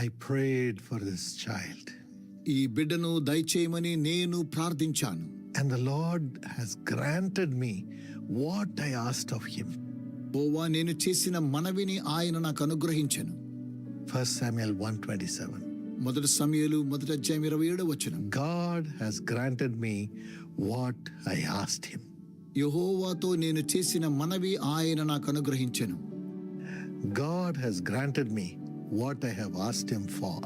I prayed for this child. ఈ బిడ్డను దయచేయమని నేను ప్రార్థించాను. And the Lord has granted me what I asked of him. యెహోవా నేను చేసిన మనవిని ఆయన నాకు అనుగ్రహించెను. 1 Samuel 1:27. మొదటి సమూయేలు 1:27. God has granted me what I asked him. యెహోవాతో నేను చేసిన మనవి ఆయన నాకు అనుగ్రహించెను. God has granted me what I have asked him for.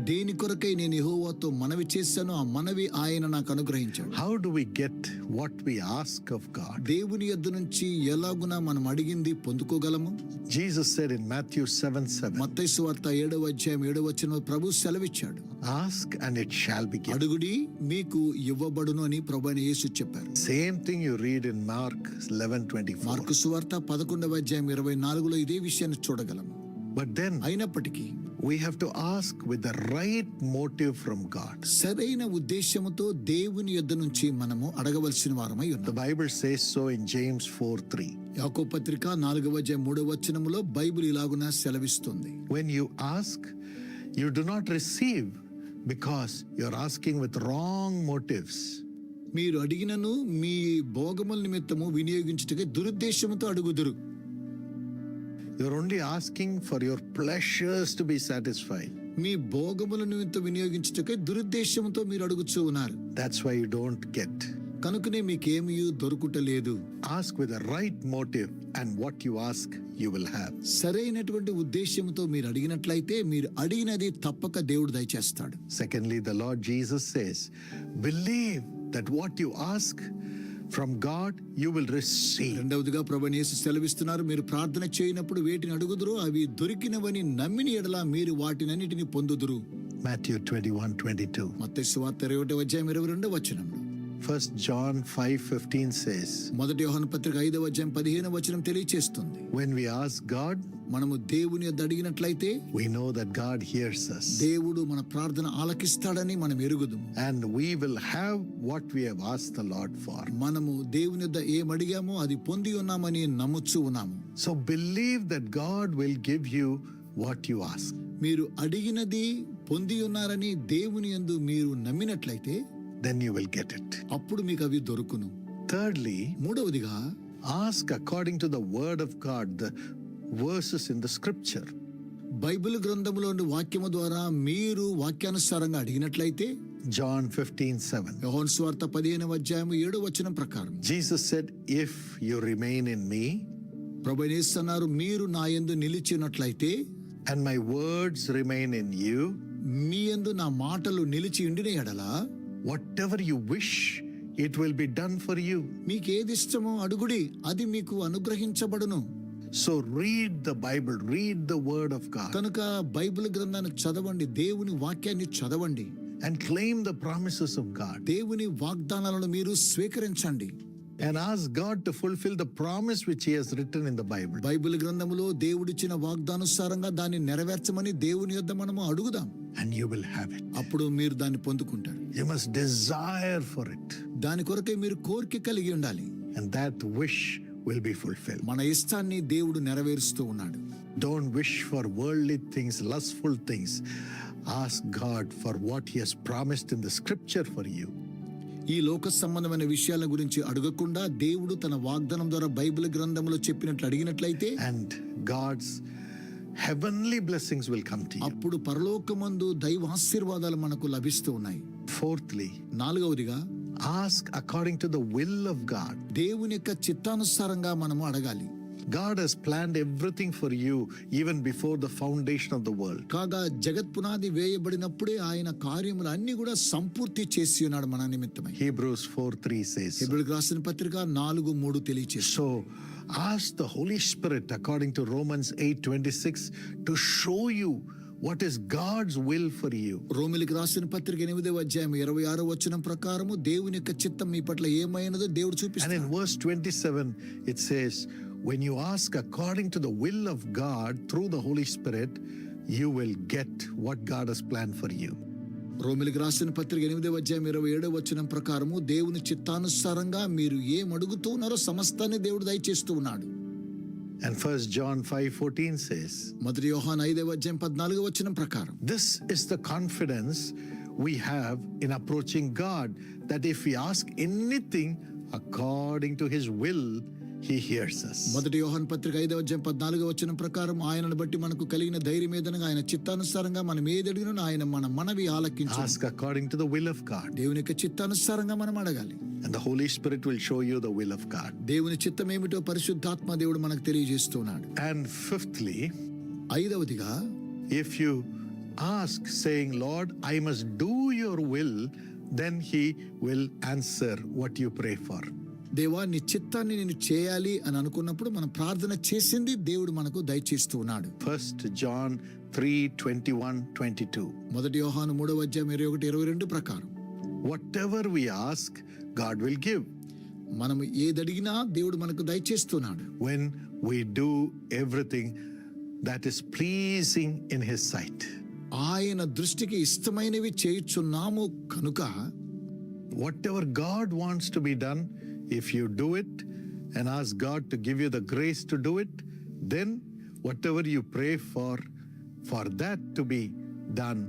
దేని కొరకై నేను యెహోవాతో మనవి చేశానో ఆ మనవి ఆయన నాకు అనుగ్రహించాడు. How do we get what we ask of God? దేవుని యొద్ద నుంచి ఎలాగున మనం అడిగింది పొందుకోగలము? Jesus said in Matthew 7:7. మత్తయి సువార్త 7:7 ప్రభు సెలవిచ్చాడు. Ask and it shall be given. అడుగుడి మీకు ఇవ్వబడును అని ప్రభువైన యేసు చెప్పారు. Same thing you read in Mark 11:24. Mark సువార్త 11:24 ఇదే విషయాన్ని చూడగలము. But then అయినప్పటికీ we have to ask with the right motive from God. సరైన ఉద్దేశముతో దేవుని యొద్ద నుంచి మనము అడగవలసిన వారమై ఉన్నాం. The Bible says so in James 4:3. యాకోబు పత్రిక 4:3 బైబిల్ ఇలాగున సెలవిస్తుంది. When you ask, you do not receive because you're asking with wrong motives. మీరు అడిగినను మీ భోగముల నిమిత్తము వినియోగించుటకే దురుద్దేశముతో అడుగుదురు. You're only asking for your pleasures to be satisfied. మీ భోగముల నిమిత్తం వినియోగించుటకే దురుద్దేశముతో మీరు అడుగుచూ ఉన్నారు. That's why you don't get. కనుకనే మీకేమీ దొరుకుటలేదు. Ask with the right motive and what you ask you will have. సరైనటువంటి ఉద్దేశంతో మీరు అడిగినట్లయితే మీరు అడిగినది తప్పక దేవుడు దయచేస్తాడు. Secondly, the Lord Jesus says, believe that what you ask from God you will receive. రెండవదిగా ప్రభువైన యేసు సెలవిస్తున్నారు, మీరు ప్రార్థన చేయనప్పుడు వేటిని అడుగుదురో అవి దొరికినవని నమ్మిన యెడల మీరు వాటినన్నిటిని పొందుదురు. Matthew 21:22. మత్తయి సువార్త 21:22. 1 John 5:15 says, మొదటి యోహాను పత్రిక 5:15 తెలియచేస్తుంది. when we ask God, మనము దేవుని యొద్ద అడిగినట్లయితే we know that God hears us. దేవుడు మన ప్రార్థన ఆలకిస్తాడని మనం ఎరుగుదుము. And we will have what we have asked the Lord for. మనము దేవుని యొద్ద ఏం అడిగామో అది పొంది ఉన్నామని నమ్ముచూ ఉన్నాము. So believe that God will give you what you ask. మీరు అడిగినది పొంది ఉన్నారని దేవుని యందు మీరు నమ్మినట్లయితే then you will get it. అప్పుడు మీకు అవి దొరుకును. Thirdly, మూడవదిగా ask according to the word of God, the verses in the scripture. Bible గ్రంథములోని వాక్యము ద్వారా మీరు వాక్యానుసారంగా అడిగినట్లయితే John 15:7. యోహాను సువార్త 15:7 ప్రకారం Jesus said, if you remain in me ప్రభువైన యేసు అన్నారు, మీరు నా యందు నిలిచినట్లయితే and my words remain in you, మీ యందు నా మాటలు నిలిచి ఉండిన యెడల whatever you wish, it will be done for you. మీకు ఏది ఇష్టమో అడుగుడి, అది మీకు అనుగ్రహించబడును. So read the Bible, read the word of God, కనుక బైబిల్ గ్రంథాన్ని చదవండి, దేవుని వాక్యాన్ని చదవండి, and claim the promises of God, దేవుని వాగ్దానాలను మీరు స్వీకరించండి. and ask God to fulfill the promise which he has written in the Bible. Bible గ్రంథములో దేవుడిచ్చిన వాగ్దానుసారంగా దాన్ని నెరవేర్చమని దేవుని యొద్ద మనము అడుగుదాం. And you will have it. అప్పుడు మీరు దాన్ని పొందుకుంటారు. You must desire for it, దాని కొరకే మీరు కోరిక కలిగి ఉండాలి. and that wish will be fulfilled. మన ఇష్టాన్ని దేవుడు నెరవేరుస్తూ ఉన్నాడు. Don't wish for worldly things, lustful things. Ask God for what he has promised in the scripture for you. ఈ లోక సంబంధమైన విషయాల గురించి అడగకుండా దేవుడు తన వాగ్దానం ద్వారా బైబిల్ గ్రంథంలో చెప్పినట్లు అడిగినట్లయితే And God's heavenly blessings will come to you. అప్పుడు పరలోకమందు దైవ ఆశీర్వాదాలు మనకు లభిస్తూ ఉన్నాయి. Fourthly, నాలుగవదిగా ask according to the will of God. దేవుని యొక్క చిత్తానుసారంగా మనము అడగాలి. God has planned everything for you even before the foundation of the world. కాగా జగత్ పునాది వేయబడినప్పుడే ఆయన కార్యములు అన్ని కూడా సంపూర్తి చేసి ఉన్నాడు మన నిమిత్తమై. Hebrews 4:3 says so. హెబ్రీయులకు రాసిన పత్రిక 4:3 తెలియచేస్తుంది. So ask the Holy Spirit according to Romans 8:26 to show you what is God's will for you. రోమీయులకు రాసిన పత్రిక 8:26 ప్రకారము దేవుని యొక్క చిత్తం మీ పట్ల ఏమైనదో దేవుడు And చూపిస్తాడు. in verse 27 it says, when you ask according to the will of God through the Holy Spirit, you will get what God has planned for you. రోమీయులకు రాసిన పత్రిక 8:27 ప్రకారము దేవుని చిత్తానుసారంగా మీరు ఏం అడుగుతూ ఉన్నారో సమస్తాన్ని దేవుడు దయచేస్తూ ఉన్నాడు. And 1 John 5:14 says, మొదటి యోహాను 5:14 ప్రకారం this is the confidence we have in approaching God, that if we ask anything according to his will, he hears us. మొదటి యోహాను పత్రిక 5:14 ప్రకారం ఆయనను బట్టి మనకు కలిగిన ధైర్యం ఏదనగా ఆయన చిత్తానుసారంగా మనం ఏది అడిగినా ఆయన మన మనవి ఆలకించు. Ask according to the will of God, దేవుని యొక్క చిత్తానుసారంగా మనం అడగాలి. and the Holy Spirit will show you the will of God. దేవుని చిత్తం ఏమిటో పరిశుద్ధాత్మ దేవుడు మనకు తెలియజేస్తున్నాడు. And fifthly, ఐదవదిగా, if you ask saying, Lord, I must do your will, then he will answer what you pray for. దేవా నీ చిత్తాన్ని నేను చేయాలి అని అనుకున్నప్పుడు మనం ప్రార్థన చేసింది దేవుడు మనకు దయచేస్తూ ఉన్నాడు. 1 John 3:21-22. మొదటి యోహాను 3:21-22 ప్రకారం Whatever we ask, God will give. మనం ఏది అడిగినా దేవుడు మనకు దయచేస్తున్నాడు. When we do everything that is pleasing in his sight. ఆయన దృష్టికి ఇష్టమైనవి చేయుచున్నాము కనుక Whatever God wants to be done, if you do it and ask God to give you the grace to do it, then whatever you pray for that to be done,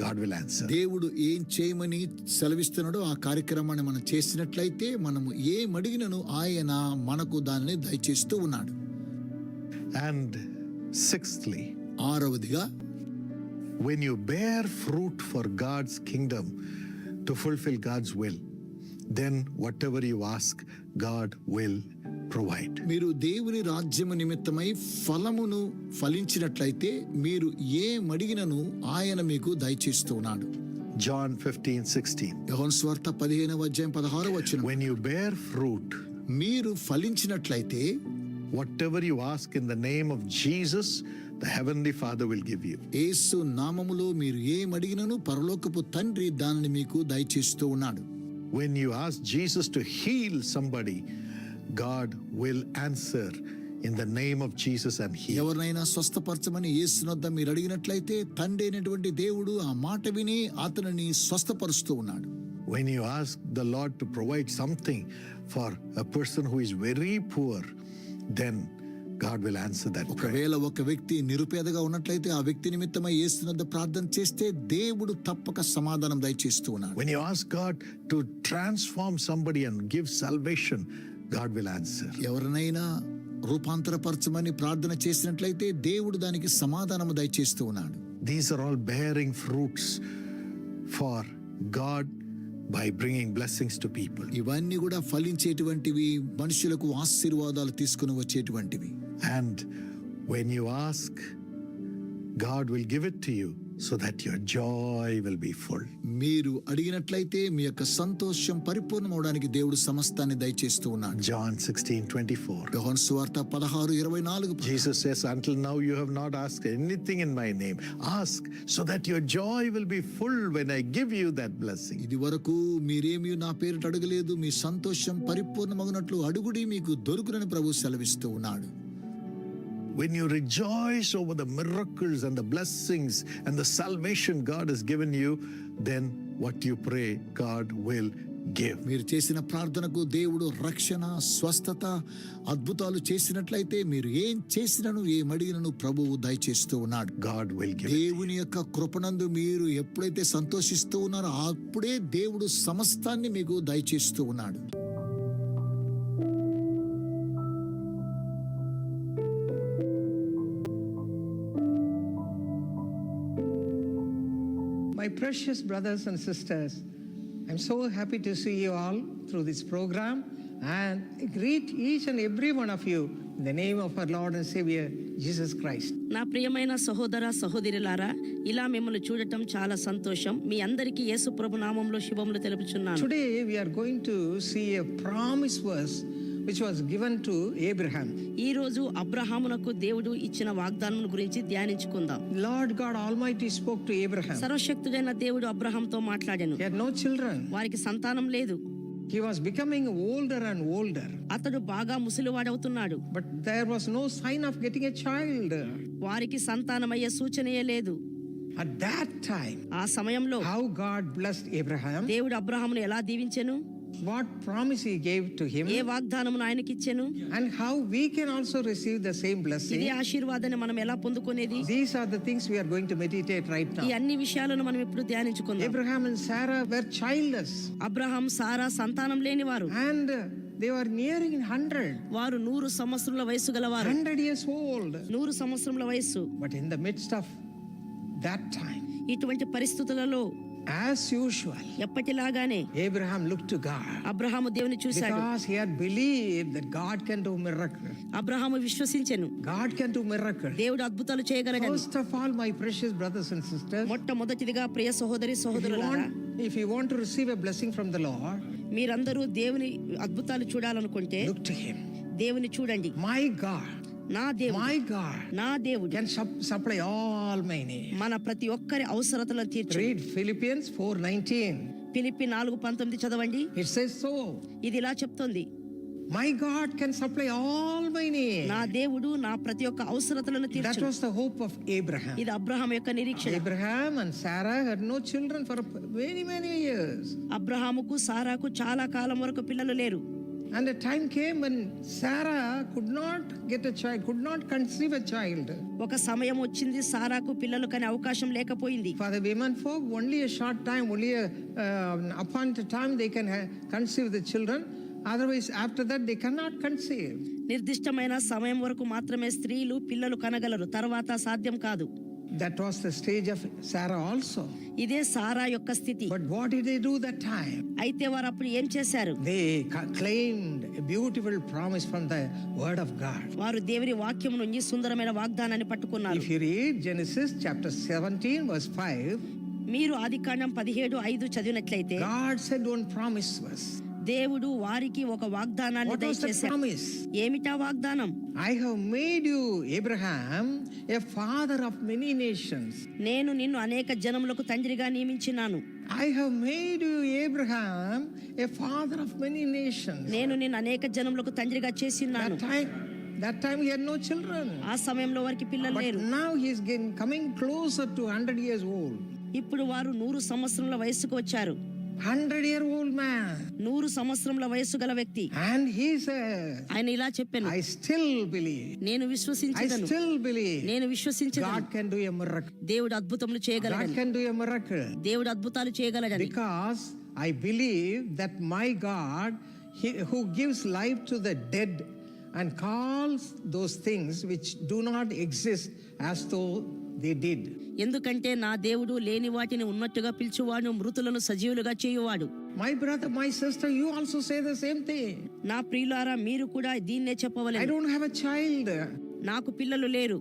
God will answer. దేవుడు ఏం చేయమని సెలవిస్తున్నాడో ఆ కార్యక్రమాన్ని మనం చేసినట్లయితే మనము ఏం అడిగినను ఆయన మనకు దానిని దయచేస్తూ ఉన్నాడు. And sixthly, ఆరవదిగా, when you bear fruit for God's kingdom to fulfill God's will, then whatever you ask, God will provide. మీరు దేవుని రాజ్యము నిమిత్తమై ఫలమును ఫలించినట్లయితే మీరు ఏం అడిగినను ఆయన మీకు దయచేస్తున్నాడు. John 15:16. యోహాను సువార్త 15:16. When you bear fruit, మీరు ఫలించినట్లయితే whatever you ask in the name of Jesus, the heavenly Father will give you. యేసు నామములో మీరు ఏం అడిగినను పరలోకపు తండ్రి దానిని మీకు దయచేస్తూ ఉన్నాడు. When you ask Jesus to heal somebody, God will answer in the name of Jesus and heal. ఎవరినైనా స్వస్థపరచమని యేసునొద్ద మీరు అడిగినట్లయితే తండ్రి అయినటువంటి దేవుడు ఆ మాట విని అతనిని స్వస్థపరుస్తూ ఉన్నాడు. When you ask the Lord to provide something for a person who is very poor, then God will answer that prayer. ఒకవేళ ఒక వ్యక్తి నిరుపేదగా ఉన్నట్లయితే ఆ వ్యక్తి నిమిత్తమై యేసునొద్ద ప్రార్థన చేస్తే దేవుడు తప్పక సమాధానం దయచేస్తూ ఉన్నాడు. When you ask God to transform somebody and give salvation, God will answer. ఎవరినైనా రూపాంతరపరచమని ప్రార్థన చేసినట్లయితే దేవుడు దానికి సమాధానం దయచేస్తూ ఉన్నాడు. These are all bearing fruits for God by bringing blessings to people. ఇవన్నీ కూడా ఫలించేటువంటివి, మనుషులకు ఆశీర్వాదాలు తీసుకుని వచ్చేటువంటివి. And when you ask, God will give it to you so that your joy will be full. మీరు అడిగినట్లయితే మీ యొక్క సంతోషం పరిపూర్ణమవడానికి దేవుడు సమస్తాన్ని దయచేస్తూ ఉన్నాడు. John 16:24. యోహాను సువార్త 16:24. Jesus says, until now you have not asked anything in my name. Ask so that your joy will be full when I give you that blessing. ఇది వరకు మీరేమీ నా పేరిట అడగలేదు, మీ సంతోషం పరిపూర్ణమగునట్లు అడుగుడి మీకు దొరుకునని ప్రభు సెలవిస్తూ ఉన్నాడు. When you rejoice over the miracles and the blessings and the salvation God has given you, then what you pray, God will give. మీరు చేసిన ప్రార్థనకు దేవుడు రక్షణ, స్వస్థత, అద్భుతాలు చేసినట్లయితే మీరు ఏం చేసినను ఏం అడిగినను ప్రభువు దయచేస్తూ ఉన్నాడు. God will give. దేవుని యొక్క కృపనందు మీరు ఎప్పుడైతే సంతోషిస్తూ ఉన్నారో అప్పుడే దేవుడు సమస్తాన్ని మీకు దయచేస్తూ ఉన్నాడు. My precious brothers and sisters, I'm so happy to see you all through this program and I greet each and every one of you in the name of our Lord and Savior Jesus Christ. నా ప్రియమైన సహోదర సహోదరులారా, ఇలా మిమ్మల్ని చూడటం చాలా సంతోషం. మీ అందరికీ యేసు ప్రభు నామములో శుభములు తెలుపుచున్నాను. Today we are going to see a promise verse which was given to Abraham. ఈ రోజు అబ్రహామునకు దేవుడు ఇచ్చిన వాగ్దానం గురించి ధ్యానించుకుందాం. Lord God Almighty spoke to Abraham. సర్వశక్తుడైన దేవుడు అబ్రహాంతో మాట్లాడాను. He had no children. వారికి సంతానం లేదు. He was becoming older and older. అతడు బాగా ముసలివాడవుతున్నాడు. But there was no sign of getting a child. వారికి సంతానమయ్యే సూచనయే లేదు. At that time, ఆ సమయంలో how God blessed Abraham. దేవుడు అబ్రహామును ఎలా దీవించెను? what promise he gave to him, ఏ వాగ్దానమును ఆయనకి ఇచ్చెను, and how we can also receive the same ఇది blessing. ఆశీర్వాదాన్ని మనం ఎలా పొందుకునేది. These are the things we are going to meditate right ఈ now. అన్ని విషయాలను మనం ఇప్పుడు ధ్యానించుకుందాం. Abraham and Sarah were childless, Abraham Sarah సంతానం లేనివారు. and they were nearing 100, వారు 100 సంవత్సరముల వయసు గలవారు. 100 years old. 100 సంవత్సరముల వయస్సు. But in the midst of that time, ఇటువంటి పరిస్థితులలో as usual, ఎప్పటిలాగానే Abraham looked to God Abraham దేవుని చూశాడు. because he had believed that God can do miracle. Abraham విశ్వసించెను, God can do miracle. దేవుడు అద్భుతాలు చేయగలడని. First of all, my precious brothers and sisters, మొట్టమొదటిదిగా ప్రియ సహోదరి సహోదరులారా, if you want to receive a blessing from the Lord, మీరందరూ దేవుని అద్భుతాలు చూడాలనుకుంటే look to him. దేవుని చూడండి. My God, నా దేవుడు, my God నా దేవుడు can supply all my needs. మన ప్రతి ఒక్కరి అవసరతలను తీర్చు. Read Philippians 4:19. ఫిలిప్పి 4:19 చదవండి. It says so. ఇది ఇలా చెప్తోంది, My God can supply all my needs. నా దేవుడు నా ప్రతి ఒక్క అవసరతలను That తీర్చు. was the hope of Abraham. ఇది అబ్రహాం యొక్క నిరీక్షణ. Abraham and Sarah had no children for many years. అబ్రహాముకు సారాకు చాలా కాలం వరకు పిల్లలు లేరు. And a time came when Sarah could not get a child, could not conceive a child. ఒక సమయం వచ్చింది, సారాకు పిల్లలు కనే అవకాశం లేకపోయింది. For the women folk, only a short time, only a appointed time they can conceive the children. Otherwise, after that, they cannot conceive. నిర్దిష్టమైన సమయం వరకు మాత్రమే స్త్రీలు పిల్లలు కనగలరు, తర్వాత సాధ్యం కాదు. That was the stage of Sarah also. ఇదే సారా యొక్క స్థితి. But what did they do that time? అయితే వారు అప్పుడు ఏం చేశారు? They claimed a beautiful promise from the word of God. వారు దేవుని వాక్యము నుంచి సుందరమైన వాగ్దానాన్ని పట్టుకున్నారు. If you read Genesis chapter 17 verse 5, మీరు ఆదికాండం 17:5 చదివినట్లయితే, God said one promise was. దేవుడు వారికి ఒక వాగ్దానాన్ని What was the దయచేశారు. promise? ఏమిటా వాగ్దానం? I have made you, Abraham, a father of many nations. నేను నిన్ను అనేక జనములకు తండ్రిగా నియమించినాను. I have made you, Abraham, a father of many nations. నేను నిన్ను అనేక జనములకు తండ్రిగా చేసినాను. That time he had no children. ఆ సమయంలో వారికి పిల్లలు But లేరు. now he is coming closer to 100 years old. ఇప్పుడు వారు 100 సంవత్సరముల వయస్సుకు వచ్చారు. 100-year-old man. 100 సంవత్సరముల వయస్సు గల వ్యక్తి. And he says, ఆయన ఇలా చెప్పాను, I still believe. నేను I విశ్వసించదను. still believe. నేను విశ్వసించదను. God can do a miracle. దేవుడు అద్భుతములు God చేయగలడని. can do a miracle. దేవుడు అద్భుతాలు చేయగలడని. Because I believe that my God, who gives life to the dead and calls those things which do not exist as though they did. ఎందుకంటే నా దేవుడు లేని వాటిని ఉన్నట్టుగా పిలుచువాడు, మృతులను సజీవులుగా చేయువాడు. My brother, my sister, you also say the same thing. నా ప్రియులారా, మీరు కూడా దీన్నే I చెప్పవలెను. don't have a child. నాకు పిల్లలు లేరు.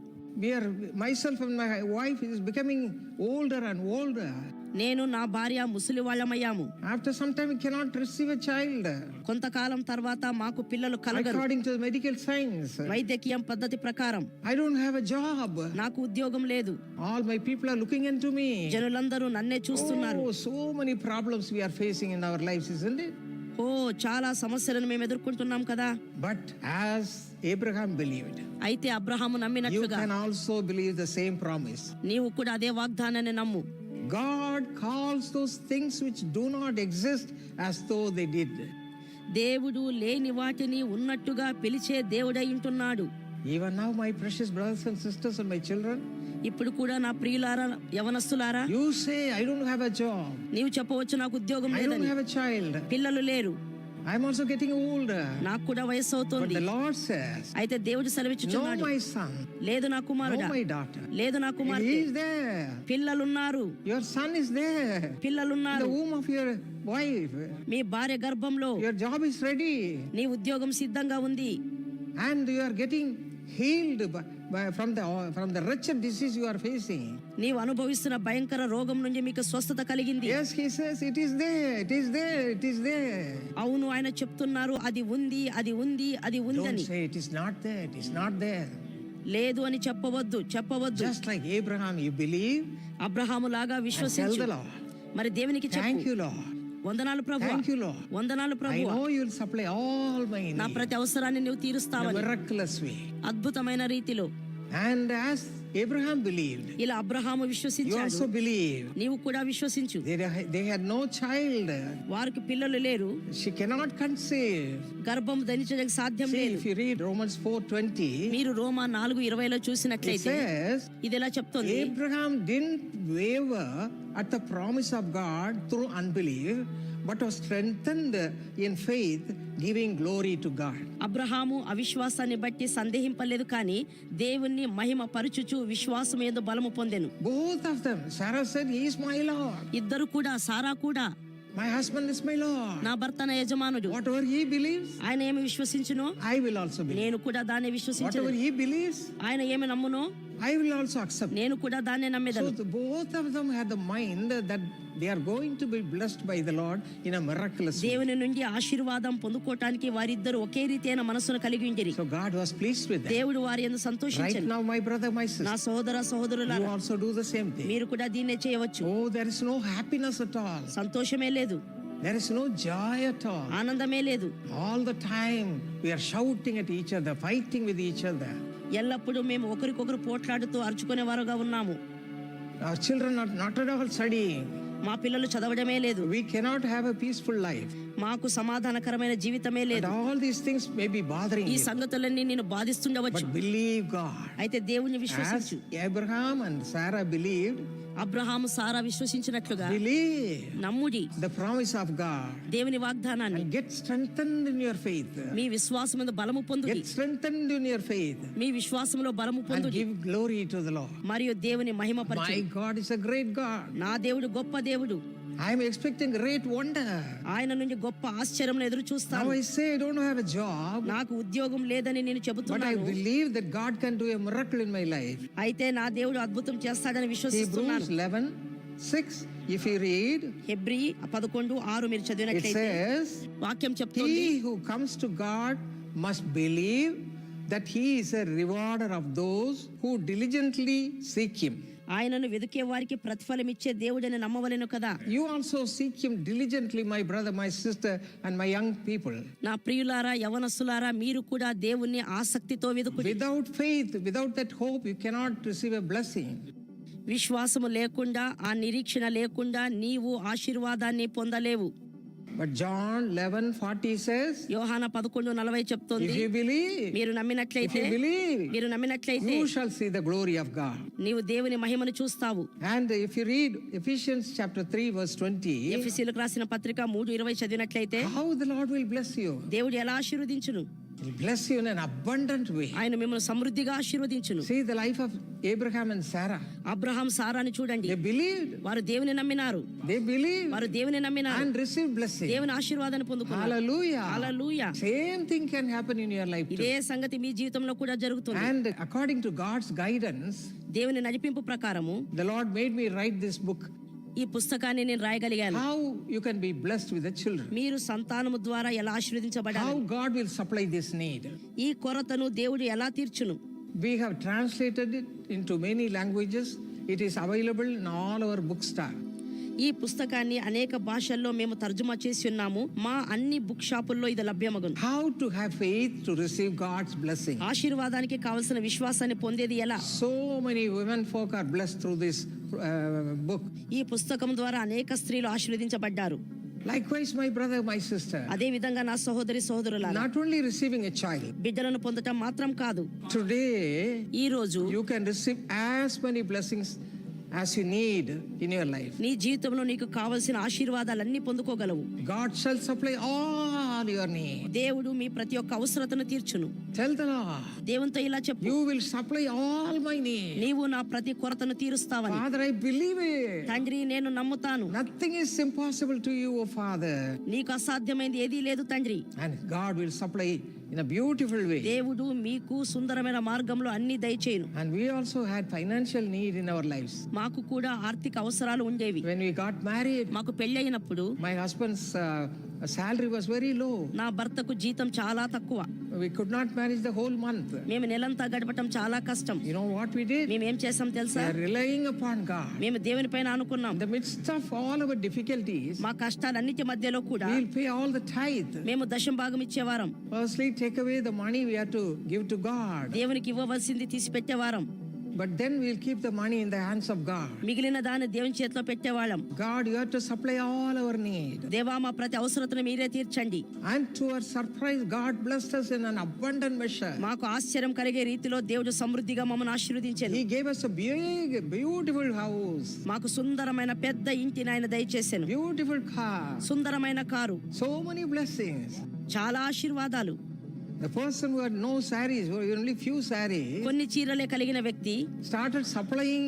Myself and my wife is becoming older and older. నేను నా భార్య ముసలి వాళ్ళమయ్యాము. After some time we cannot receive a child కొంతకాలం తర్వాత మాకు పిల్లలు కలగరు. according to the medical science. వైద్యకీయం పద్ధతి ప్రకారం I don't have a job. నాకు ఉద్యోగం లేదు. All my people are looking into me. జనులందరూ నన్నే చూస్తున్నారు. Oh, so many problems we are facing in our lives, isn't it? ఓ, చాలా సమస్యలను మేము ఎదుర్కొంటున్నాం కదా. But as Abraham believed, అయితే Abraham you నమ్మినట్లుగా can also believe the same promise. నీవు కూడా అదే వాగ్దానాన్ని నమ్ము. God calls those things which do not exist as though they did. దేవుడు లేని వాటిని ఉన్నట్టుగా పిలిచే దేవుడై ఉంటున్నాడు. Even now, my precious brothers and sisters and my children, ఇప్పుడు కూడా నా ప్రియులారా, యవనస్తులారా, you say, I don't have a job. నీవు చెప్పవచ్చు నాకు ఉద్యోగం I don't లేదని, have a child. పిల్లలు లేరు, I'm also getting older. నాకు కూడా వయస్సు But అవుతుంది. the Lord says, అయితే దేవుడు no, సెలవిచ్చుచున్నాడు, my son, లేదు నా no, కుమారుడా, my daughter. లేదు నా He కుమార్తె, is there. పిల్లలున్నారు, Your son is there. In పిల్లలున్నారు, the womb of your wife. మీ భార్య గర్భంలో Your job is ready. నీ ఉద్యోగం సిద్ధంగా ఉంది. And you are getting healed from the wretched disease you are facing. నీవు అనుభవిస్తున్న భయంకర రోగం నుంచి మీకు స్వస్థత కలిగింది. Yes, he says, it is there, it is there, it is there. అవును, ఆయన చెప్తున్నారు, అది ఉంది, అది ఉంది, అది Don't ఉందని. say it is not there, it is not there. లేదు అని చెప్పవద్దు, చెప్పవద్దు. Just like Abraham, you believe Abraham లాగా and tell విశ్వసించు. the Lord. మరి దేవునికి Thank చెప్పు, you, Lord. వందనాలు ప్రభువా, Thank you, Lord. వందనాలు I ప్రభువా, know you will supply all my నా needs ప్రతి అవసరాన్ని నువ్వు in a తీరుస్తావని. miraculous way. అద్భుతమైన రీతిలో And as Abraham believed, ఇలా అబ్రహాము you విశ్వసించాడు, also believe. నీవు కూడా విశ్వసించు. They had no child. వారికి పిల్లలు లేరు, She cannot conceive. గర్భం ధరించడానికి సాధ్యం See, లేదు. if you read Romans 4:20, మీరు రోమా 4:20 it చూసినట్లయితే says, ఇది ఎలా చెప్తోంది, Abraham didn't waver at the promise of God through unbelief, but was strengthened in faith, giving glory to God. Abraham అవిశ్వాసాన్ని బట్టి సందేహింపలేదు, కానీ దేవుణ్ణి మహిమ పరుచుచు విశ్వాసం యందు బలము పొందెను. Both of them. Sarah said, He is my Lord. ఇద్దరు కూడా, సారా కూడా, My husband is my Lord. నా భర్త నా యజమానుడు. Whatever he believes, ఆయన ఏమి విశ్వసించునో I will also believe. నేను కూడా దాన్ని Whatever విశ్వసించును. he believes, ఆయన ఏమి నమ్మునో I will also accept. నేను కూడా దాన్నే So నమ్మేదను. both of them had the mind that they are going to be blessed by the Lord in a miraculous way. దేవుని నుండి ఆశీర్వాదం పొందుకోవటానికి వారిద్దరు ఒకే రీతి అయిన మనసును కలిగి ఉండిరి. So God was pleased with them. దేవుడు వారి యందు Right సంతోషించెను. now, my brother, my sister, నా సహోదర you సహోదరులారా, also do the same thing. మీరు కూడా దీన్నే చేయవచ్చు. Oh, there is no happiness at all. సంతోషమే లేదు, There is no joy at all. ఆనందమే లేదు. All the time we are shouting at each other, fighting with each other. ఎల్లప్పుడూ మేము ఒకరికొకరు పోట్లాడుతూ అరుచుకునే వారుగా ఉన్నాము. Our children are not at all studying. మా పిల్లలు చదవడమే లేదు. We cannot have a peaceful life. మాకు సమాధానకరమైన జీవితమే And లేదు. all these things may be bothering ఈ you. సంగతులన్నీ నేను బాధిస్తుండవచ్చు. But believe God. అయితే దేవుణ్ణి As విశ్వసించు. Abraham and Sarah believed, Abraham Sarah విశ్వసించినట్లుగా believe నమ్ముడి the promise of God దేవుని వాగ్దానాన్ని. and get strengthened in your faith. మీ విశ్వాసములో బలము పొందుడి. Get strengthened in your faith మీ విశ్వాసములో బలము and పొందుడి give glory to the Lord. మరియు దేవుని మహిమపరచు. My God is a great God. నా దేవుడు గొప్ప దేవుడు. I am expecting great wonder. ఆయన నుండి గొప్ప ఆశ్చర్యం ఎదురు Now చూస్తాను. I say I don't have a job, నాకు ఉద్యోగం లేదని నేను but I చెబుతున్నాను, believe that God can do a miracle in my life. అయితే నా దేవుడు అద్భుతం చేస్తాడని విశ్వసిస్తున్నాను. Hebrews 11:6. If you read, Hebrew 11:6 మీరు it చదివినట్లయితే says, వాక్యం చెప్తోంది, He who comes to God must believe that He is a rewarder of those who diligently seek Him. ఆయనను వెదికే వారికి ప్రతిఫలం ఇచ్చే దేవుడని నమ్మవలెను కదా. You also seek Him diligently, my brother, my sister, and my young people. నా ప్రియులారా, యవనస్తులారా, మీరు కూడా దేవుణ్ణి ఆసక్తితో వెదుకుడి. Without faith, without that hope, you cannot receive a blessing. విశ్వాసము లేకుండా, ఆ నిరీక్షణ లేకుండా నీవు ఆశీర్వాదాన్ని పొందలేవు. But John 11:40 says, యోహాన 11:40 చెప్తోంది, if you believe, మీరు if నమ్మినట్లయితే, you believe, మీరు నమ్మినట్లయితే you shall see the glory of God. నీవు దేవుని మహిమను చూస్తావు. And if you read Ephesians chapter 3 verse 20, ఎఫెసీయులకు రాసిన పత్రిక 3:20 చదివినట్లయితే, how the Lord will bless you. దేవుడు ఎలా ఆశీర్వదించును? He'll bless you in an abundant way. ఆయన మిమ్మల్ని సమృద్ధిగా ఆశీర్వదించును. See the life of Abraham and Sarah. Abraham సారాని చూడండి. They believed. వారు దేవుని నమ్మినారు. They believed వారు దేవుని నమ్మినారు, and received blessing. దేవుని ఆశీర్వాదాన్ని పొందుకున్నారు. Hallelujah. Hallelujah. Same thing can happen in your life ఇదే too. సంగతి మీ జీవితంలో కూడా జరుగుతుంది. And according to God's guidance, దేవుని నడిపింపు ప్రకారము the Lord made me write this book. ఈ పుస్తకాన్ని నేను రాయగలిగాను. How you can be blessed with the children. మీరు సంతానము ద్వారా ఎలా ఆశీర్వదించబడాలి, How God will supply this need. ఈ కొరతను దేవుడు ఎలా తీర్చును. We have translated it into many languages. It is available in all our bookstore. ఈ పుస్తకాన్ని అనేక భాషల్లో మేము తర్జుమా చేసి ఉన్నాము. మా అన్ని బుక్ షాపుల్లో ఇది లభ్యమగును. How to have faith to receive God's blessing. ఆశీర్వాదానికి కావలసిన విశ్వాసాన్ని పొందేది ఎలా? So many women folk are blessed through this book. ఈ పుస్తకం ద్వారా అనేక స్త్రీలు ఆశీర్వదించబడ్డారు. Likewise, my brother, my sister, అదే విధంగా నా సహోదరి సహోదరులారా, not only receiving a child, బిడ్డలను పొందటం మాత్రం కాదు, today ఈ రోజు you can receive as many blessings as you need in your life. నీ జీవితంలో నీకు కావలసిన ఆశీర్వాదాలన్నీ పొందుకోగలవు. God shall supply all your needs. దేవుడు మీ ప్రతి ఒక్క అవసరతను తీర్చును. Tell the Lord, దేవునితో ఇలా చెప్పు, you will supply all my needs. నీవు నా ప్రతి కొరతను తీరుస్తావని. Father, I believe it. తండ్రి, నేను నమ్ముతాను. Nothing is impossible to you, O Father. నీకు అసాధ్యమైంది ఏదీ లేదు తండ్రి. And God will supply in a beautiful way. దేవుడు మీకు సుందరమైన మార్గంలో అన్ని దయచేయును. And we also had financial need in our lives. మాకు కూడా ఆర్థిక అవసరాలు ఉండేవి. When we got married, మాకు పెళ్ళి అయినప్పుడు my husband's Our salary was very low. నా భర్తకు జీతం చాలా తక్కువ. We could not manage the whole month. మేము నెలంతా గడపటం చాలా కష్టం. You know what we did? మేము ఏం చేసాం We తెలుసా? are relying upon God. మేము దేవుని పైన అనుకున్నాం. In the midst of all our difficulties, మా కష్టాలన్నిటి మధ్యలో కూడా we'll pay all the tithe. మేము దశం భాగం ఇచ్చేవారం. Firstly, take away the money we have to give to God. దేవునికి ఇవ్వవలసింది తీసి పెట్టేవారం. But then we'll keep the money in the hands of God. మిగిలిన దాన్ని దేవుని చేతిలో పెట్టేవాళ్ళం. God, you have to supply all our need. దేవా మా ప్రతి అవసరతను మీరే తీర్చండి. And to our surprise, God blessed us in an abundant measure. మాకు ఆశ్చర్యం కలిగే రీతిలో దేవుడు సమృద్ధిగా మమ్మల్ని ఆశీర్వదించాడు. He gave us a big, beautiful house, మాకు సుందరమైన పెద్ద ఇంటిని ఆయన దయచేసాను. beautiful car, సుందరమైన కారు, so many blessings. చాలా ఆశీర్వాదాలు. The person who had no saris, who had only few saris, కొన్ని చీరలే కలిగిన వ్యక్తి started supplying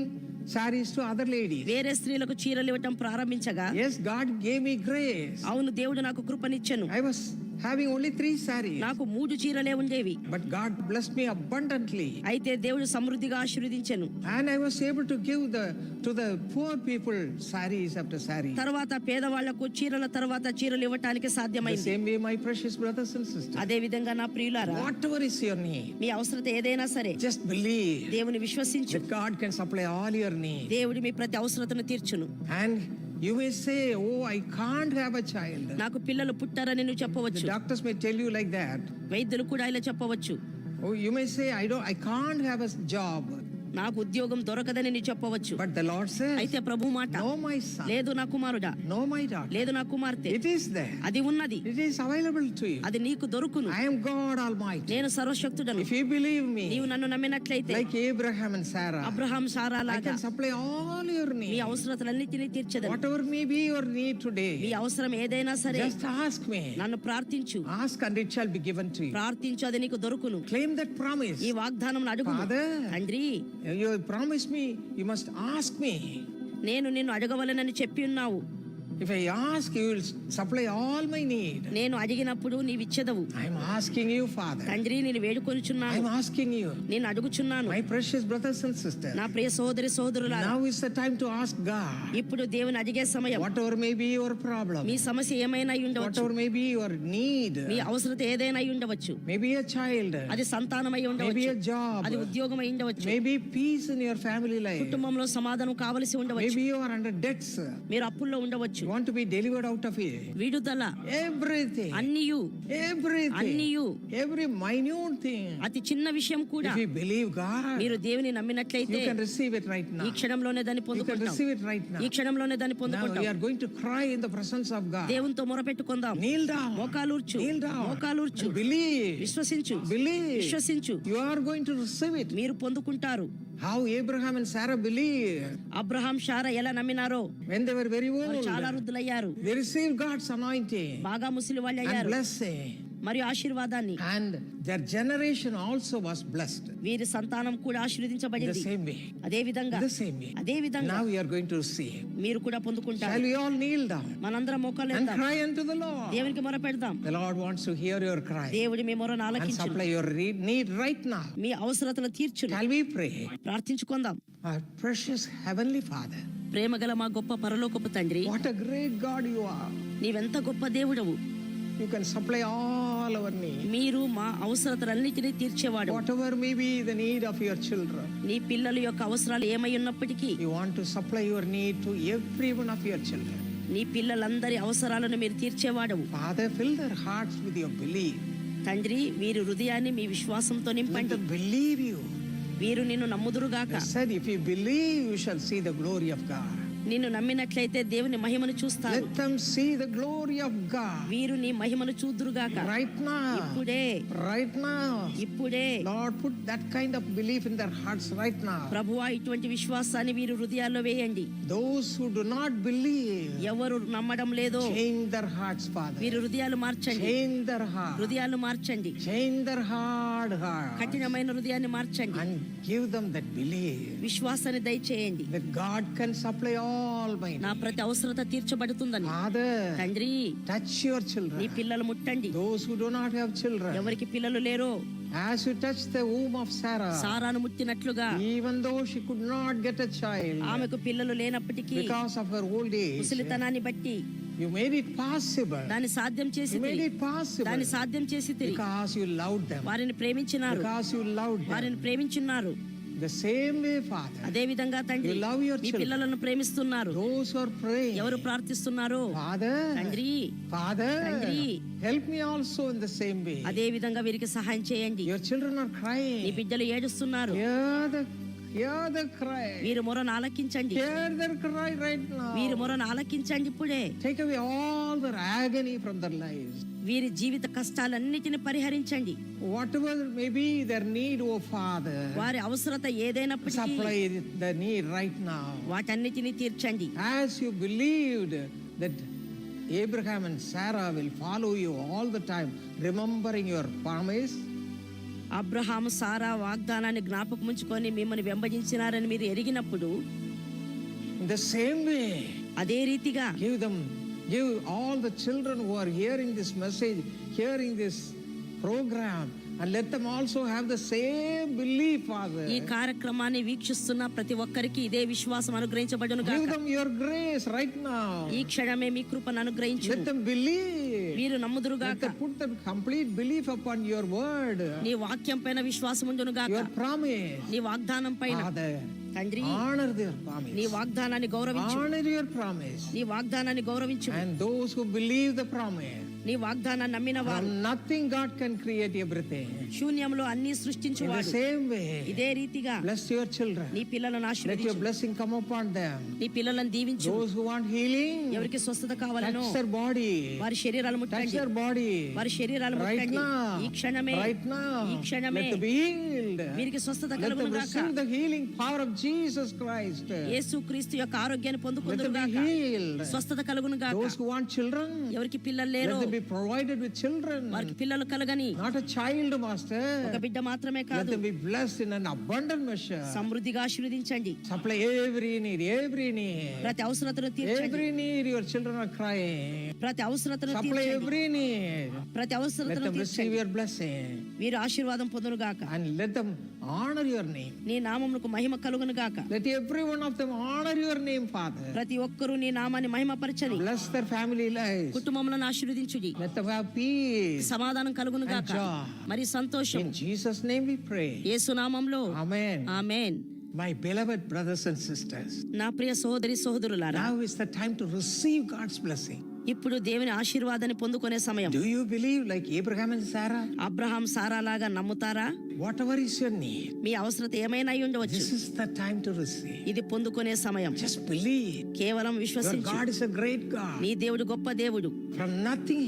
saris to other ladies. వేరే స్త్రీలకు చీరలు ఇవ్వటం ప్రారంభించగా, Yes, God gave me grace. అవును దేవుడు నాకు కృపనిచ్చెను. I was having only 3 saris, నాకు 3 చీరలే ఉండేవి. but God blessed me abundantly. అయితే దేవుడు సమృద్ధిగా ఆశీర్వదించెను. And I was able to give to the poor people saris after saris. తర్వాత పేదవాళ్లకు చీరల తర్వాత చీరలు ఇవ్వటానికి The సాధ్యమైంది. same way, my precious brothers and sisters, అదే విధంగా నా ప్రియులారా, whatever is your need, మీ అవసరత ఏదైనా సరే just believe దేవుని విశ్వసించు. that God can supply all your needs. దేవుడు మీ ప్రతి అవసరతను తీర్చును. And you may say, oh, I can't have a child. నాకు పిల్లలు పుట్టారని నువ్వు The చెప్పవచ్చు. doctors may tell you like that. వైద్యులు కూడా ఇలా చెప్పవచ్చు. Oh, you may say, I can't have a job. నాకు ఉద్యోగం దొరకదని నీ చెప్పవచ్చు. But the Lord says, అయితే ప్రభు మాట, no, my son, లేదు నా కుమారుడా, no, my daughter. లేదు నా కుమార్తె, It is there. అది ఉన్నది, It is available to you. అది నీకు దొరుకును. I am God Almighty. నేను సర్వశక్తుడను. If you believe me, నీవు నన్ను నమ్మినట్లయితే like Abraham and Sarah, Abraham Sarah I లాగా can supply all your మీ needs. అవసరతలన్నిటినీ తీర్చదను. Whatever may be your need మీ today, అవసరం ఏదైనా సరే just ask me. నన్ను ప్రార్థించు. Ask and it shall be given to you. ప్రార్థించు, అది నీకు దొరుకును. Claim that promise. ఈ వాగ్దానం అడుగు. Father, తండ్రి, you promised me, you must ask me. నేను నిన్ను అడగవలనని చెప్పి ఉన్నావు. If I ask, you will supply all my need. నేను అడిగినప్పుడు నీవిచ్చెదవు. I am asking you, Father. తండ్రి, నేను I వేడుకొనుచున్నాను, am asking you, నేను అడుగుచున్నాను. my precious brothers and sisters. నా ప్రియ సోదరి సోదరులారా, Now is the time to ask God. ఇప్పుడు దేవుని అడిగే సమయం. Whatever may be your problem, మీ సమస్య ఏమైనా అయి ఉండవచ్చు. whatever may be your need, మీ అవసరత ఏదైనా అయి ఉండవచ్చు. maybe a child, అది సంతానమై maybe ఉండవచ్చు, a job, అది ఉద్యోగం అయి ఉండవచ్చు, maybe peace in your family life, కుటుంబంలో సమాధానం కావలసి ఉండవచ్చు, maybe you are under debts, మీరు అప్పుల్లో ఉండవచ్చు. you want to be delivered out of it. విడుదల, Everything, అన్నియు everything, అన్నియు, every minute thing. అతి చిన్న విషయం కూడా If you believe God, మీరు దేవుని నమ్మినట్లయితే you can receive it right ఈ now. క్షణంలోనే దాన్ని You can పొందుకుంటాం. receive it right now. ఈ క్షణంలోనే దాన్ని Now we పొందుకుంటాం. are going to cry in the presence of God. దేవునితో మొరపెట్టుకుందాం. Kneel down. మోకాలూర్చు, Kneel down. మోకాలూర్చు. And believe. విశ్వసించు, Believe. విశ్వసించు. You are going to receive it. మీరు పొందుకుంటారు. How Abraham and Sarah believed Abraham Sarah ఎలా నమ్మినారో, when they were very వారు చాలా old. వృద్ధులయ్యారు, They received God's anointing బాగా ముసలి వాళ్ళు and అయ్యారు, blessing. మరియు ఆశీర్వాదాన్ని. And their generation also was blessed. వీరి సంతానం కూడా The ఆశీర్వదించబడింది. same way. అదే విధంగా, The same way. అదే విధంగా Now we are going to receive. మీరు కూడా పొందుకుంటారు. Shall we all kneel down మనందరం and మోకాలేద్దాం, cry unto the Lord? దేవునికి మొర పెడదాం. The Lord wants to hear your cry దేవుడి మీ మొరను and ఆలకించును, supply your need right now. మీ అవసరతలు తీర్చును. Shall we pray? ప్రార్థించుకుందాం. Our precious Heavenly Father, ప్రేమగల మా గొప్ప పరలోకపు తండ్రి, what a great God you are. నీవెంత గొప్ప దేవుడవు. You can supply all our needs. మీరు మా అవసరతలన్నిటినీ తీర్చేవాడు. Whatever may be the need of your children, నీ పిల్లల యొక్క అవసరాలు ఏమై ఉన్నప్పటికీ you want to supply your need to every one of your children. నీ పిల్లలందరి అవసరాలను మీరు తీర్చేవాడవు. Father, fill their hearts with your belief. తండ్రి, వీరి హృదయాన్ని మీ విశ్వాసంతో Let నింపండి. them believe you. వీరు నిన్ను నమ్ముదురుగాక. They said, if you believe, you shall see the glory of God. నిన్ను నమ్మినట్లయితే దేవుని మహిమను చూస్తారు. Let them see the glory of God. వీరు నీ మహిమను చూద్దురుగాక. Right now. ఇప్పుడే, Right now. ఇప్పుడే. Lord, put that kind of belief in their hearts right now. ప్రభువా, ఇటువంటి విశ్వాసాన్ని వీరు హృదయాల్లో వేయండి. Those who do not believe, ఎవరు నమ్మడం లేదో change their hearts, Father. వీరు హృదయాలు మార్చండి. Change their heart. హృదయాలు మార్చండి. Change their hard heart. కఠినమైన హృదయాన్ని మార్చండి. And give them that belief విశ్వాసాన్ని దయచేయండి. that God can supply all my నా needs. ప్రతి అవసరత తీర్చబడుతుందని. Father, తండ్రి, touch your నీ children. పిల్లలు ముట్టండి. Those who do not have children, ఎవరికి పిల్లలు లేరో, as you touch the womb of Sarah, సారాను ముట్టినట్లుగా, even though she could not get a child ఆమెకు పిల్లలు లేనప్పటికీ because of her old age, ముసలితనాన్ని బట్టి You made it possible. దాన్ని సాధ్యం చేసి You made it possible. దాన్ని సాధ్యం చేసి Because you loved them. వారిని ప్రేమించినారు, Because you loved them. వారిని ప్రేమించున్నారు. The same way, Father. అదే విధంగా తండ్రి You love your me children. పిల్లలను ప్రేమిస్తున్నారు. Those who are praying. ఎవరు ప్రార్థిస్తున్నారో Father. తండ్రి, Father. తండ్రి. Help me also in the same way. అదే విధంగా వీరికి సహాయం చేయండి. Your children are నీ crying. బిడ్డలు ఏడుస్తున్నారు. Hear the cry. వీరు మొరను ఆలకించండి. Hear their cry right now. వీరు మొరను ఆలకించండి ఇప్పుడే. Take away all their agony from their lives. వీరి జీవిత కష్టాలన్నిటిని పరిహరించండి. Whatever may be their need, oh Father, వారి అవసరత ఏదైనప్పటికీ supply the need right now. వాటన్నిటిని తీర్చండి. As you believed that Abraham and Sarah will follow you all the time, remembering your promise, Abraham సారా వాగ్దానాన్ని జ్ఞాపకం ఉంచుకొని మిమ్మల్ని వెంబడించినారని మీరు ఎరిగినప్పుడు in the same way, అదే రీతిగా give all the children who are hearing this message, hearing this program, and let them also have the same belief, Father. ఈ కార్యక్రమాన్ని వీక్షిస్తున్న ప్రతి ఒక్కరికి ఇదే విశ్వాసం అనుగ్రహించబడును Give గాక. them your grace right now. ఈ క్షణమే మీ కృపను అనుగ్రహించు. Let them believe. వీరు నమ్ముదురు Let గాక. them put the complete belief upon your word, నీ వాక్యం పైన విశ్వాసం ఉండును గాక. your promise. నీ వాగ్దానం పైన Father, తండ్రి honor their promise. నీ వాగ్దానాన్ని గౌరవించు. Honor your promise. నీ వాగ్దానాన్ని గౌరవించు. And those who believe the promise, నీ వాగ్దానాన్ని నమ్మిన వారు from nothing God can create everything. శూన్యంలో అన్ని In the సృష్టించువాడు. same way, ఇదే రీతిగా bless your children. నీ పిల్లలను Let your ఆశీర్వదించు. blessing come upon them. నీ పిల్లలను దీవించు. Those who want healing, ఎవరికి స్వస్థత కావాలనో touch their body. వారి శరీరాలు Touch ముట్టండి. their body. వారి శరీరాలు Right ముట్టండి. now. ఈ క్షణమే Right now. ఈ క్షణమే Let them be healed. వీరికి స్వస్థత Let them కలుగును గాక. receive the healing power of Jesus Christ. యేసుక్రీస్తు యొక్క ఆరోగ్యాన్ని Let పొందుకుందురు them be గాక. healed. స్వస్థత కలుగును గాక. Those who want children, ఎవరికి పిల్లలు let లేరో them be provided with children. వారికి పిల్లలు కలగని. Not a child, ఒక Master. బిడ్డ మాత్రమే Let కాదు, them be blessed in an abundant measure. సమృద్ధిగా ఆశీర్వదించండి. Supply every need, every need. ప్రతి అవసరతను తీర్చండి. Every need your children are crying. ప్రతి అవసరతను Supply తీర్చండి. every need. ప్రతి Let అవసరతను them receive తీర్చండి. your blessing. వీరు ఆశీర్వాదం పొందును గాక. And let them honor your name. నీ నామమునకు మహిమ కలుగును గాక. Let every one of them honor your name, Father. ప్రతి ఒక్కరూ నీ నామాన్ని మహిమపరచని. Bless their family lives. కుటుంబములను ఆశీర్వదించుడి. Let them have peace. సమాధానం కలుగును గాక. And joy. మరి సంతోషం. In Jesus' name we pray. యేసు నామములో Amen. Amen. My beloved brothers and sisters, నా ప్రియ సహోదరి సహోదరులారా, now is the time to receive God's blessing. ఇప్పుడు దేవుని ఆశీర్వాదాన్ని పొందుకునే సమయం. Do you believe like Abraham and Sarah? Abraham Sarah లాగా నమ్ముతారా? Whatever is your need, మీ అవసరత ఏమైనా అయి ఉండవచ్చు. this is the time to receive. ఇది పొందుకునే సమయం. Just believe. కేవలం Your విశ్వసించు. God is a great God. నీ దేవుడు గొప్ప దేవుడు. From nothing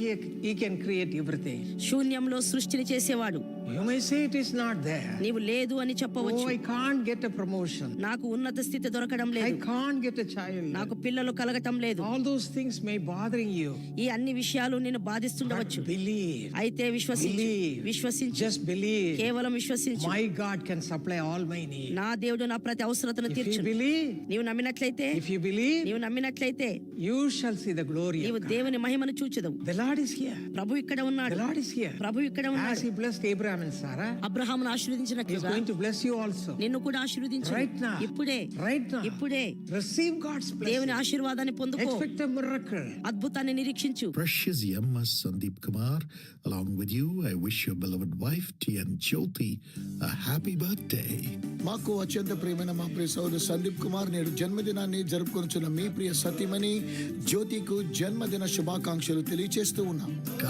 he can create everything. శూన్యంలో సృష్టిని చేసేవాడు. You may say it is not there. నీవు లేదు అని Oh, చెప్పవచ్చు. I can't get a promotion. నాకు ఉన్నత స్థితి దొరకడం I లేదు, can't get a child. నాకు పిల్లలు కలగటం లేదు. All those things may bothering you. ఈ అన్ని విషయాలు నిన్ను But బాధిస్తుండవచ్చు. believe. అయితే విశ్వసించు. Believe. విశ్వసించు. Just believe. కేవలం విశ్వసించు. My God can supply all my needs. నా దేవుడు నా ప్రతి అవసరతను If you తీర్చును. believe, నీవు నమ్మినట్లయితే if you believe, నీవు నమ్మినట్లయితే you shall see the glory నీవు of God. దేవుని మహిమను చూచెదవు. The Lord is here. ప్రభు ఇక్కడ ఉన్నాడు. The Lord is here. ప్రభు ఇక్కడ As ఉన్నాడు. he blessed Abraham and Sarah, అబ్రహామును he is ఆశీర్వదించినట్లుగా going to bless you also. నిన్ను కూడా ఆశీర్వదించు. Right now. ఇప్పుడే Right now. ఇప్పుడే Receive God's దేవుని blessing. ఆశీర్వాదాన్ని పొందుకో. Expect a miracle. అద్భుతాన్ని నిరీక్షించు. Precious M.S. Sandeep Kumar, along with you, I wish your beloved wife, T.N. Jyoti, a happy birthday. మాకు అత్యంత ప్రియమైన మా ప్రియ సోదరుడు సందీప్ కుమార్ నేడు జన్మదినాన్ని జరుపుకొనుచున్న మీ ప్రియ సతీమణి జ్యోతికు జన్మదిన శుభాకాంక్షలు తెలియజేస్తూ ఉన్నాం.